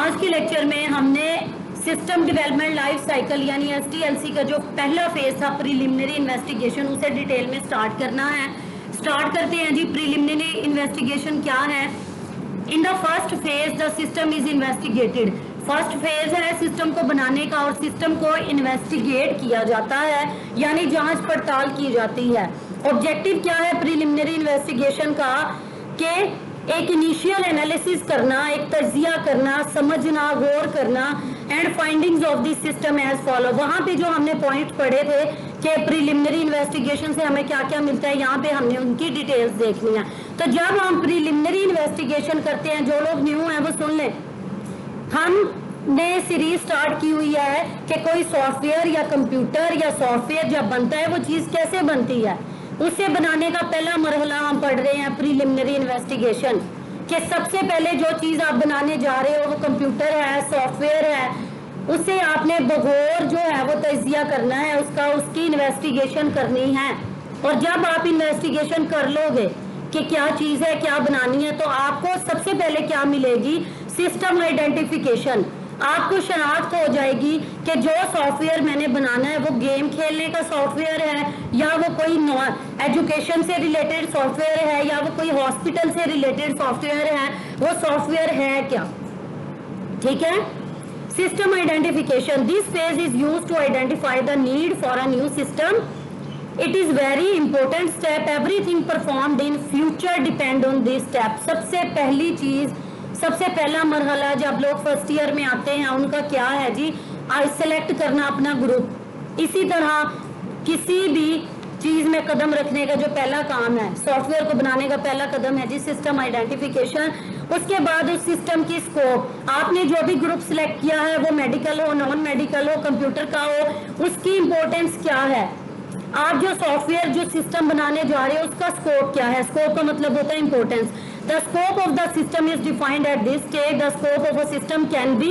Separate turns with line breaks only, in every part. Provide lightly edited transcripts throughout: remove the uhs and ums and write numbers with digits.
आज के लेक्चर में हमने सिस्टम डेवलपमेंट लाइफ साइकिल यानी SDLC का जो पहला फेज था प्रीलिमिनरी इन्वेस्टिगेशन, उसे डिटेल में स्टार्ट करना है। स्टार्ट करते हैं जी। प्रीलिमिनरी इन्वेस्टिगेशन क्या है? In the first phase the system is investigated. First phase है सिस्टम को बनाने का और सिस्टम को इन्वेस्टिगेट किया जाता है यानी जांच पड़ताल की जाती है। ऑब्जेक्टिव क्या है प्रीलिमिनरी इन्वेस्टिगेशन का? कि एक इनिशियल एनालिसिस करना, एक तजिया करना, समझना, गौर करना and findings of this system as follow. वहां पे जो हमने पॉइंट पढ़े थे कि प्रीलिमिनरी इन्वेस्टिगेशन से हमें क्या क्या मिलता है, यहाँ पे हमने उनकी डिटेल्स देखनी है। तो जब हम प्रीलिमिनरी इन्वेस्टिगेशन करते हैं, जो लोग न्यू हैं वो सुन लें, हमने सीरीज स्टार्ट की हुई है कि कोई सॉफ्टवेयर या कंप्यूटर या सॉफ्टवेयर जब बनता है वो चीज कैसे बनती है, उसे बनाने का पहला मरहला हम पढ़ रहे हैं प्रीलिमिनरी इन्वेस्टिगेशन। कि सबसे पहले जो चीज आप बनाने जा रहे हो वो कंप्यूटर है, सॉफ्टवेयर है, उसे आपने बगौर जो है वो तजिया करना है, उसकी इन्वेस्टिगेशन करनी है। और जब आप इन्वेस्टिगेशन कर लोगे कि क्या चीज है, क्या बनानी है, तो आपको सबसे पहले क्या मिलेगी? System identification. आपको शनाख्त हो जाएगी कि जो सॉफ्टवेयर मैंने बनाना है वो गेम खेलने का सॉफ्टवेयर है या वो कोई एजुकेशन से रिलेटेड सॉफ्टवेयर है या वो कोई हॉस्पिटल से रिलेटेड सॉफ्टवेयर है, वो सॉफ्टवेयर है क्या। ठीक है। System identification. This phase is used to identify the need for a new system. It is very important step. Everything performed in future depend on this step. सबसे पहली चीज, सबसे पहला मरहला जब लोग फर्स्ट ईयर में आते हैं उनका क्या है जी? सेलेक्ट करना अपना ग्रुप। इसी तरह किसी भी चीज में कदम रखने का जो पहला काम है, सॉफ्टवेयर को बनाने का पहला कदम है जी सिस्टम आइडेंटिफिकेशन। उसके बाद उस सिस्टम की स्कोप, आपने जो भी ग्रुप सिलेक्ट किया है वो मेडिकल हो, नॉन मेडिकल हो, कंप्यूटर का हो, उसकी इंपॉर्टेंस क्या है। आप जो सॉफ्टवेयर जो सिस्टम बनाने जा रहे हो उसका स्कोप क्या है? स्कोप का मतलब होता है importance. The scope of the system is defined at this stage. The scope of a system can be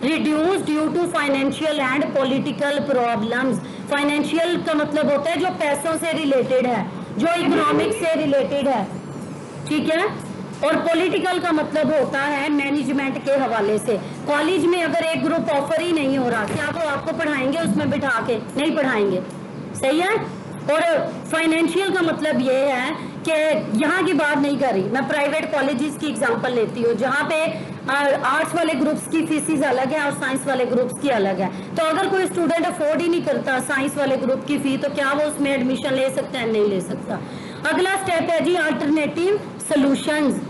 reduced due to financial and political problems. Financial का मतलब होता है जो पैसों से रिलेटेड है, जो इकोनॉमिक से रिलेटेड है। ठीक है। और पॉलिटिकल का मतलब होता है मैनेजमेंट के हवाले से। कॉलेज में अगर एक ग्रुप ऑफर ही नहीं हो रहा, क्या वो आपको पढ़ाएंगे उसमें बिठा के? नहीं पढ़ाएंगे। सही है। और फाइनेंशियल का मतलब ये है कि यहाँ की बात नहीं कर रही मैं, प्राइवेट कॉलेजेस की एग्जांपल लेती हूँ जहाँ पे आर्ट्स वाले ग्रुप्स की फीसिस अलग है और साइंस वाले ग्रुप्स की अलग है। तो अगर कोई स्टूडेंट अफोर्ड ही नहीं करता साइंस वाले ग्रुप की फी, तो क्या वो उसमें एडमिशन ले सकता है? नहीं ले सकता। अगला स्टेप है जी अल्टरनेटिव सॉल्यूशंस।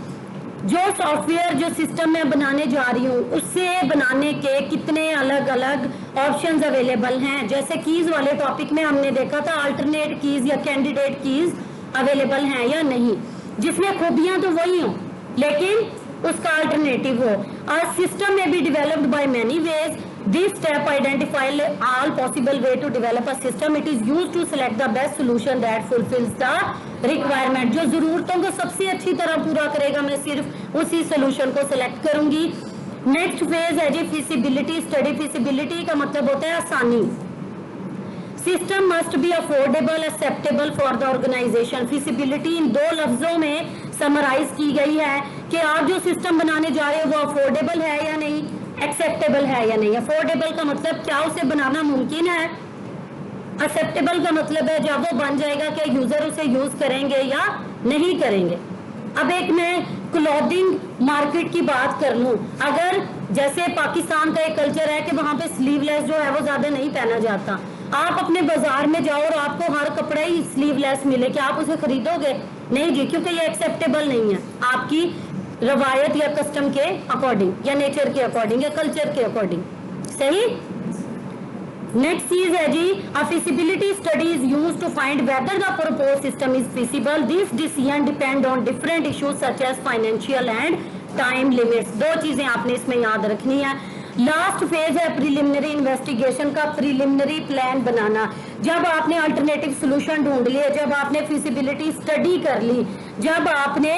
जो सॉफ्टवेयर जो सिस्टम में बनाने जा रही हूँ उससे बनाने के कितने अलग अलग ऑप्शंस अवेलेबल हैं। जैसे कीज वाले टॉपिक में हमने देखा था अल्टरनेट कीज या कैंडिडेट कीज अवेलेबल हैं या नहीं, जिसमें खूबियां तो वही हो लेकिन उसका अल्टरनेटिव हो। और सिस्टम में be developed by many ways. This step identify all possible way to develop a system. It is used to select the best solution that fulfills the requirement. जो जरूरतों को सबसे अच्छी तरह पूरा करेगा, मैं सिर्फ उसी सोल्यूशन को सिलेक्ट करूंगी। नेक्स्ट फेज है जी फिजिबिलिटी स्टडी। फिजिबिलिटी का मतलब होता है आसानी। System must be affordable acceptable for the organisation. Feasibility इन दो लफ्जों में समराइज की गई है कि आप जो सिस्टम बनाने जा रहे हो वो अफोर्डेबल है या नहीं, एक्सेप्टेबल है या नहीं। अफोर्डेबल का मतलब क्या उसे बनाना मुमकिन है, एक्सेप्टेबल का मतलब है जब वो बन जाएगा कि यूजर उसे यूज करेंगे या नहीं करेंगे। अब एक मैं क्लॉथिंग मार्केट की बात कर लूं, अगर जैसे पाकिस्तान का एक कल्चर है कि वहां पे स्लीवलेस जो है वो ज्यादा नहीं पहना जाता, आप अपने बाजार में जाओ और आपको हर कपड़ा ही स्लीवलेस मिले, क्या आप उसे खरीदोगे? नहीं जी, क्योंकि ये एक्सेप्टेबल नहीं है आपकी रवायत या कस्टम के अकॉर्डिंग या नेचर के अकॉर्डिंग या कल्चर के अकॉर्डिंग। सही। नेक्स्ट चीज है जी a feasibility study is used to find whether the proposed system is feasible. This decision depend on different issues such as financial and time limits. दो चीजें आपने इसमें याद रखनी है। लास्ट फेज है प्रीलिमिनरी इन्वेस्टिगेशन का प्रीलिमिनरी प्लान बनाना। जब आपने अल्टरनेटिव सोल्यूशन ढूंढ लिए, जब आपने फिजिबिलिटी स्टडी कर ली, जब आपने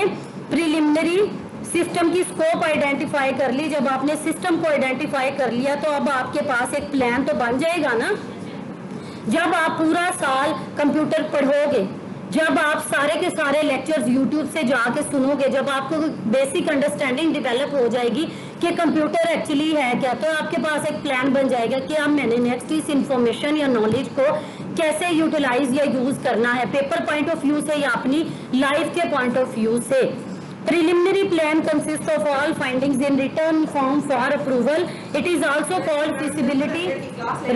प्रीलिमिनरी सिस्टम की स्कोप आइडेंटिफाई कर ली, जब आपने सिस्टम को आइडेंटिफाई कर लिया, तो अब आपके पास एक प्लान तो बन जाएगा ना। जब आप पूरा साल कंप्यूटर पढ़ोगे, जब आप सारे के सारे लेक्चर्स YouTube से जाके सुनोगे, जब आपको बेसिक अंडरस्टैंडिंग डेवलप हो जाएगी कि कंप्यूटर एक्चुअली है क्या, तो आपके पास एक प्लान बन जाएगा कि अब मैंने नेक्स्ट इस इंफॉर्मेशन या नॉलेज को कैसे यूटिलाइज या यूज करना है, पेपर पॉइंट ऑफ व्यू से या अपनी लाइफ के पॉइंट ऑफ व्यू से। Preliminary plan consists of all findings in written form for approval. It is also called feasibility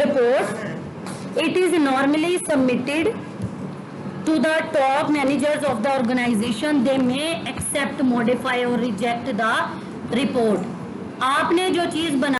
report. It is normally submitted to the top managers of the organization. They may accept, modify or reject the report. आपने जो चीज बना